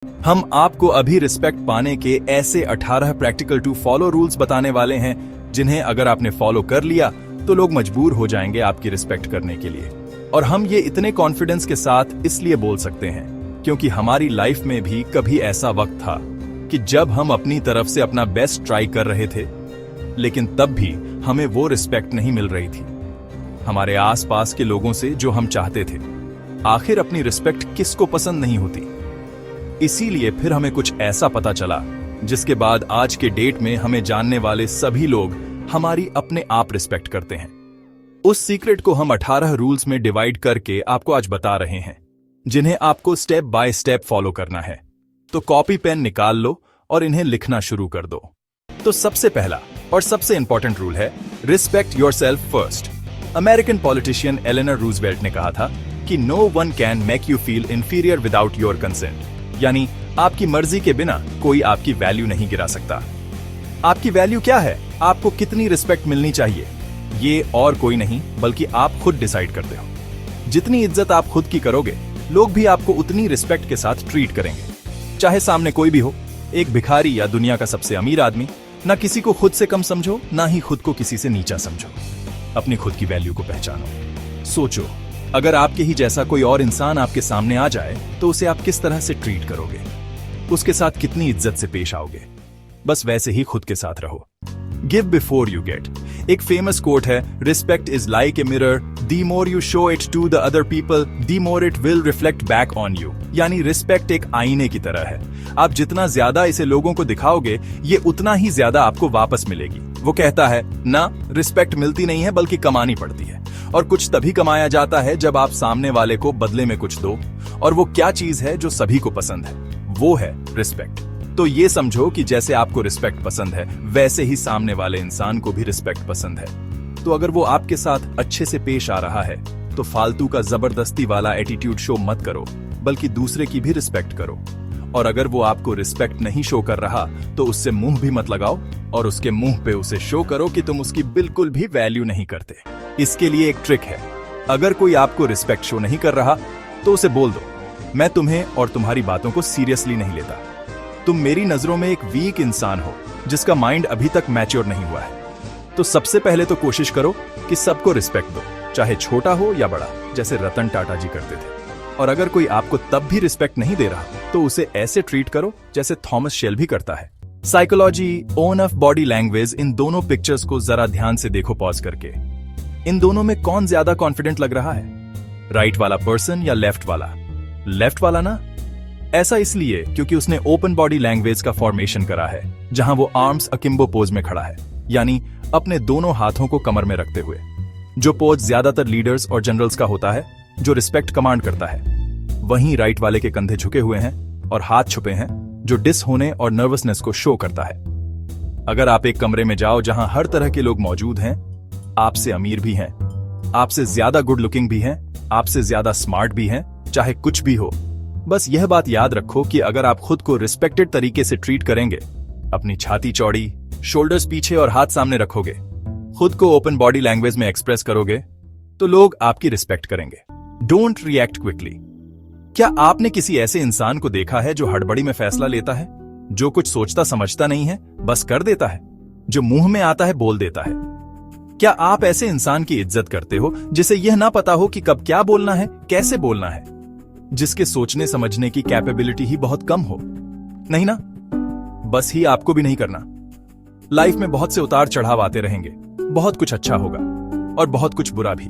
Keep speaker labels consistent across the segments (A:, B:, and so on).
A: हम आपको अभी रिस्पेक्ट पाने के ऐसे 18 प्रैक्टिकल टू फॉलो रूल्स बताने वाले हैं जिन्हें अगर आपने फॉलो कर लिया तो लोग मजबूर हो जाएंगे आपकी रिस्पेक्ट करने के लिए। और हम ये इतने कॉन्फिडेंस के साथ इसलिए बोल सकते हैं क्योंकि हमारी लाइफ में भी कभी ऐसा वक्त था कि जब हम अपनी तरफ से अपना बेस्ट ट्राई कर रहे थे, लेकिन तब भी हमें वो रिस्पेक्ट नहीं मिल रही थी हमारे आसपास के लोगों से जो हम चाहते थे। आखिर अपनी रिस्पेक्ट किसको पसंद नहीं होती। इसीलिए फिर हमें कुछ ऐसा पता चला जिसके बाद आज के डेट में हमें जानने वाले सभी लोग हमारी अपने आप रिस्पेक्ट करते हैं। उस सीक्रेट को हम 18 रूल्स में डिवाइड करके आपको आज बता रहे हैं जिन्हें आपको स्टेप बाय स्टेप फॉलो करना है। तो कॉपी पेन निकाल लो और इन्हें लिखना शुरू कर दो। तो सबसे पहला और सबसे इंपॉर्टेंट रूल है respect yourself first. American politician Eleanor Roosevelt ने कहा था कि no one can make you feel inferior without your consent, यानी आपकी मर्जी के बिना कोई आपकी वैल्यू नहीं गिरा सकता। आपकी वैल्यू क्या है, आपको कितनी रिस्पेक्ट मिलनी चाहिए, ये और कोई नहीं बल्कि आप खुद डिसाइड करते हो। जितनी इज्जत आप खुद की करोगे, लोग भी आपको उतनी रिस्पेक्ट के साथ ट्रीट करेंगे। चाहे सामने कोई भी हो, एक भिखारी या दुनिया का सबसे अमीर आदमी, ना किसी को खुद से कम समझो, ना ही खुद को किसी से नीचा समझो। अपनी खुद की वैल्यू को पहचानो। सोचो, अगर आपके ही जैसा कोई और इंसान आपके सामने आ जाए तो उसे आप किस तरह से ट्रीट करोगे, उसके साथ कितनी इज्जत से पेश आओगे। बस वैसे ही खुद के साथ रहो। Give before you get. एक फेमस कोट है, respect is like a mirror, the more you show it to the other people the more it will reflect back on you. यानी रिस्पेक्ट एक आईने की तरह है, आप जितना ज्यादा इसे लोगों को दिखाओगे ये उतना ही ज्यादा आपको वापस मिलेगी। वो कहता है ना, रिस्पेक्ट मिलती नहीं है बल्कि कमानी पड़ती है, और कुछ तभी कमाया जाता है जब आप सामने वाले को बदले में कुछ दो। और वो क्या चीज है जो सभी को पसंद है, वो है रिस्पेक्ट। तो ये समझो कि जैसे आपको रिस्पेक्ट पसंद है वैसे ही सामने वाले इंसान को भी रिस्पेक्ट पसंद है। तो अगर वो आपके साथ अच्छे से पेश आ रहा है तो फालतू का जबरदस्ती वाला एटीट्यूड शो मत करो, बल्कि दूसरे की भी रिस्पेक्ट करो। और अगर वो आपको रिस्पेक्ट नहीं शो कर रहा तो उससे मुंह भी मत लगाओ और उसके मुंह पे उसे शो करो कि तुम उसकी बिल्कुल भी वैल्यू नहीं करते। इसके लिए एक ट्रिक है, अगर कोई आपको रिस्पेक्ट शो नहीं कर रहा तो उसे बोल दो, मैं तुम्हें और तुम्हारी बातों को सीरियसली नहीं लेता। तुम मेरी नजरों में एक वीक इंसान हो जिसका माइंड अभी तक मैच्योर नहीं हुआ है। तो सबसे पहले तो कोशिश करो कि सबको रिस्पेक्ट दो, चाहे छोटा हो या बड़ा, जैसे रतन टाटा जी करते थे। और अगर कोई आपको तब भी रिस्पेक्ट नहीं दे रहा तो उसे ऐसे ट्रीट करो जैसे थॉमस शेल्बी करता है। Psychology, own of body language, इन दोनों पिक्चर्स को जरा ध्यान से देखो पॉज करके। इन दोनों में कौन ज्यादा कॉन्फिडेंट लग रहा है, राइट वाला पर्सन या लेफ्ट वाला? लेफ्ट वाला ना। ऐसा इसलिए क्योंकि उसने ओपन बॉडी लैंग्वेज का फॉर्मेशन करा है, जहां वो आर्म्स अकिम्बो पोज में खड़ा है, यानी अपने दोनों हाथों को कमर में रखते हुए। जो पोज ज्यादातर लीडर्स और जनरल्स का होता है जो रिस्पेक्ट कमांड करता है। वहीं राइट वाले के कंधे झुके हुए हैं और हाथ छुपे हैं, जो डिस होने और नर्वसनेस को शो करता है। अगर आप एक कमरे में जाओ जहां हर तरह के लोग मौजूद हैं, आपसे अमीर भी हैं, आपसे ज्यादा गुड लुकिंग भी हैं, आपसे ज्यादा स्मार्ट भी हैं, चाहे कुछ भी हो, बस यह बात याद रखो कि अगर आप खुद को रिस्पेक्टेड तरीके से ट्रीट करेंगे, अपनी छाती चौड़ी, शोल्डर्स पीछे और हाथ सामने रखोगे, खुद को ओपन बॉडी लैंग्वेज में एक्सप्रेस करोगे, तो लोग आपकी रिस्पेक्ट करेंगे। Don't react quickly. क्या आपने किसी ऐसे इंसान को देखा है जो हड़बड़ी में फैसला लेता है, जो कुछ सोचता समझता नहीं है, बस कर देता है, जो मुंह में आता है बोल देता है? क्या आप ऐसे इंसान की इज्जत करते हो जिसे यह ना पता हो कि कब क्या बोलना है, कैसे बोलना है, जिसके सोचने समझने की कैपेबिलिटी ही बहुत कम हो? नहीं ना, बस ही आपको भी नहीं करना। लाइफ में बहुत से उतार चढ़ाव आते रहेंगे, बहुत कुछ अच्छा होगा और बहुत कुछ बुरा भी।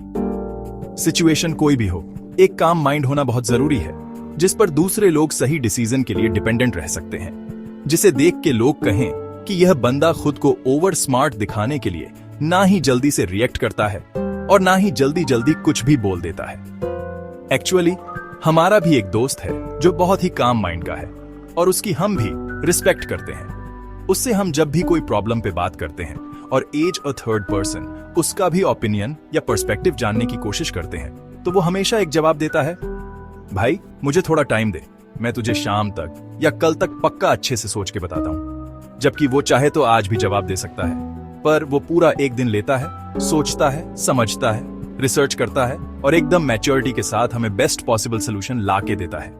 A: सिचुएशन कोई भी हो, एक काम माइंड होना बहुत जरूरी है, जिस पर दूसरे लोग सही डिसीजन के लिए डिपेंडेंट रह सकते हैं, जिसे देख के लोग कहें कि यह बंदा खुद को ओवर स्मार्ट दिखाने के लिए ना ही जल्दी से रिएक्ट करता है और ना ही जल्दी जल्दी कुछ भी बोल देता है। एक्चुअली हमारा भी एक दोस्त है जो बहुत ही काम माइंड का है और उसकी हम भी रिस्पेक्ट करते हैं। उससे हम जब भी कोई प्रॉब्लम पे बात करते हैं और एज अ थर्ड पर्सन उसका भी ओपिनियन या पर्सपेक्टिव जानने की कोशिश करते हैं, तो वो हमेशा एक जवाब देता है, भाई मुझे थोड़ा टाइम दे, मैं तुझे शाम तक या कल तक पक्का अच्छे से सोच के बताता हूं। जबकि वो चाहे तो आज भी जवाब दे सकता है, पर वो पूरा एक दिन लेता है, सोचता है, समझता है, रिसर्च करता है और एकदम मैच्योरिटी के साथ हमें बेस्ट पॉसिबल सोल्यूशन ला के देता है।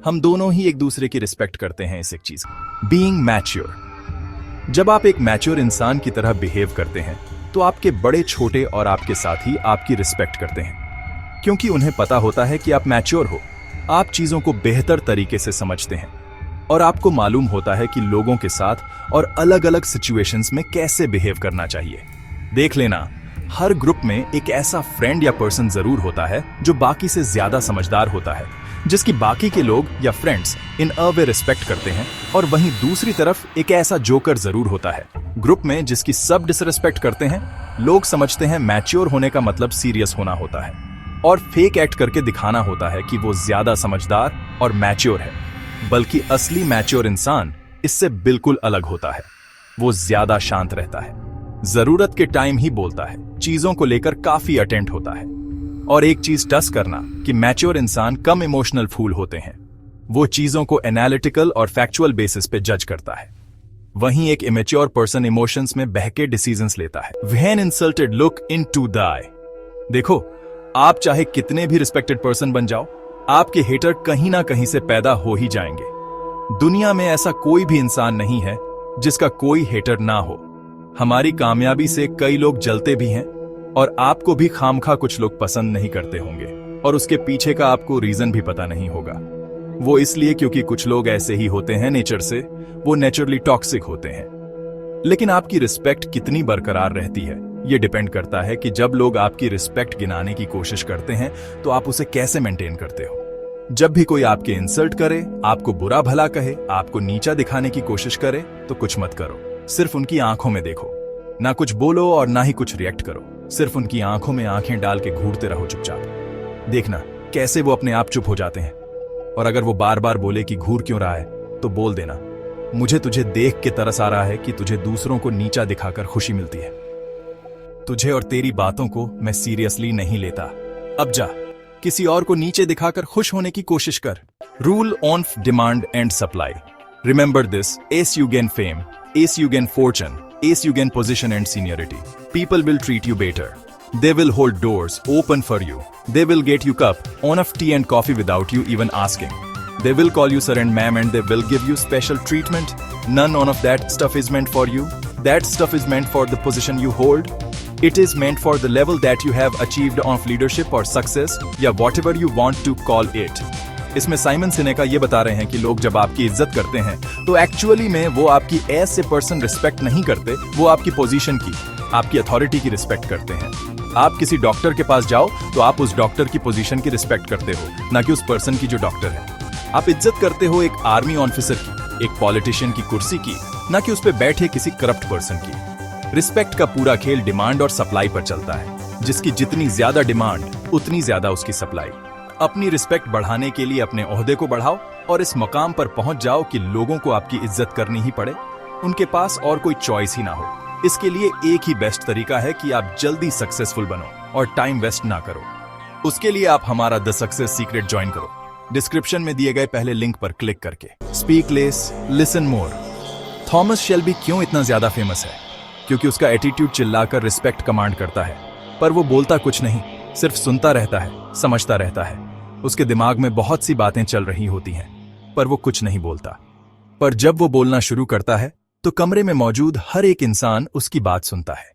A: हम दोनों ही एक दूसरे की रिस्पेक्ट करते हैं इस एक चीज। Being mature. जब आप एक मैच्योर इंसान की तरह बिहेव करते हैं तो आपके बड़े छोटे और आपके साथी आपकी रिस्पेक्ट करते हैं, क्योंकि उन्हें पता होता है कि आप मैच्योर हो, आप चीजों को बेहतर तरीके से समझते हैं और आपको मालूम होता है कि लोगों के साथ और अलग अलग सिचुएशंस में कैसे बिहेव करना चाहिए। देख लेना, हर ग्रुप में एक ऐसा फ्रेंड या पर्सन जरूर होता है जो बाकी से ज्यादा समझदार होता है, जिसकी बाकी के लोग या फ्रेंड्स इन अ वे रिस्पेक्ट करते हैं, और वहीं दूसरी तरफ एक ऐसा जोकर जरूर होता है ग्रुप में जिसकी सब डिसरिस्पेक्ट करते हैं। लोग समझते हैं मैच्योर होने का मतलब सीरियस होना होता है और फेक एक्ट करके दिखाना होता है कि वो ज्यादा समझदार और मैच्योर है, बल्कि असली मैच्योर इंसान इससे बिल्कुल अलग होता है। वो ज्यादा शांत रहता है, जरूरत के टाइम ही बोलता है, चीजों को लेकर काफी अटेंट होता है। और एक चीज टच करना कि मैच्योर इंसान कम इमोशनल फूल होते हैं, वो चीजों को एनालिटिकल और फैक्चुअल बेसिस पे जज करता है। वहीं एक इमेच्योर पर्सन इमोशंस में बहके डिसीजंस लेता है। When insulted look into the eye. देखो, आप चाहे कितने भी रिस्पेक्टेड पर्सन बन जाओ, आपके हेटर कहीं ना कहीं से पैदा हो ही जाएंगे। दुनिया में ऐसा कोई भी इंसान नहीं है जिसका कोई हेटर ना हो। हमारी कामयाबी से कई लोग जलते भी हैं और आपको भी खामखा कुछ लोग पसंद नहीं करते होंगे, और उसके पीछे का आपको रीजन भी पता नहीं होगा। वो इसलिए क्योंकि कुछ लोग ऐसे ही होते हैं नेचर से, वो नेचुरली टॉक्सिक होते हैं। लेकिन आपकी रिस्पेक्ट कितनी बरकरार रहती है ये डिपेंड करता है कि जब लोग आपकी रिस्पेक्ट गिनाने की कोशिश करते हैं तो आप उसे कैसे मेंटेन करते हो। जब भी कोई आपके इंसल्ट करे, आपको बुरा भला कहे, आपको नीचा दिखाने की कोशिश करे, तो कुछ मत करो, सिर्फ उनकी आंखों में देखो। ना कुछ बोलो और ना ही कुछ रिएक्ट करो, सिर्फ उनकी आंखों में आंखें डाल के घूरते रहो चुपचाप। देखना कैसे वो अपने आप चुप हो जाते हैं। और अगर वो बार बार बोले कि घूर क्यों रहा है, तो बोल देना, मुझे तुझे देख के तरस आ रहा है कि तुझे दूसरों को नीचा दिखाकर खुशी मिलती है। तुझे और तेरी बातों को मैं सीरियसली नहीं लेता। अब जा, किसी और को नीचे दिखाकर खुश होने की कोशिश कर। Rule on demand and supply. Remember this, S U gain fame, S U gain Fortune, ace you gain position and seniority. People will treat you better. They will hold doors open for you. They will get you cup on of tea and coffee without you even asking. They will call you sir and ma'am and they will give you special treatment. None of that stuff is meant for you. That stuff is meant for the position you hold. It is meant for the level that you have achieved of leadership or success, या whatever you want to call it. इसमें Simon Seneca ये बता रहे हैं कि लोग जब आपकी इज्जत करते हैं तो एक्चुअली में वो आपकी एज से पर्सन रिस्पेक्ट नहीं करते, वो आपकी पोजीशन की, आपकी अथॉरिटी की रिस्पेक्ट करते हैं। आप किसी डॉक्टर के पास जाओ तो आप उस डॉक्टर की पोजीशन की रिस्पेक्ट करते हो, ना कि उस पर्सन की जो डॉक्टर है। आप इज्जत करते हो एक आर्मी ऑफिसर की, एक पॉलिटिशियन की कुर्सी की, ना कि उस पर बैठे किसी करप्ट पर्सन की। रिस्पेक्ट का पूरा खेल डिमांड और सप्लाई पर चलता है। जिसकी जितनी ज्यादा डिमांड उतनी ज्यादा उसकी सप्लाई। अपनी रिस्पेक्ट बढ़ाने के लिए अपने ओहदे को बढ़ाओ और इस मकाम पर पहुंच जाओ कि लोगों को आपकी इज्जत करनी ही पड़े, उनके पास और कोई चॉइस ही ना हो। इसके लिए एक ही बेस्ट तरीका है कि आप जल्दी सक्सेसफुल बनो और टाइम वेस्ट ना करो। उसके लिए आप हमारा द सक्सेस सीक्रेट ज्वाइन करो, डिस्क्रिप्शन में दिए गए पहले लिंक पर क्लिक करके। Speak less, listen more. Thomas Shelby क्यों इतना ज्यादा फेमस है? क्योंकि उसका एटीट्यूड चिल्लाकर रिस्पेक्ट कमांड करता है, पर वो बोलता कुछ नहीं, सिर्फ सुनता रहता है, समझता रहता है। उसके दिमाग में बहुत सी बातें चल रही होती हैं, पर वो कुछ नहीं बोलता। पर जब वो बोलना शुरू करता है तो कमरे में मौजूद हर एक इंसान उसकी बात सुनता है।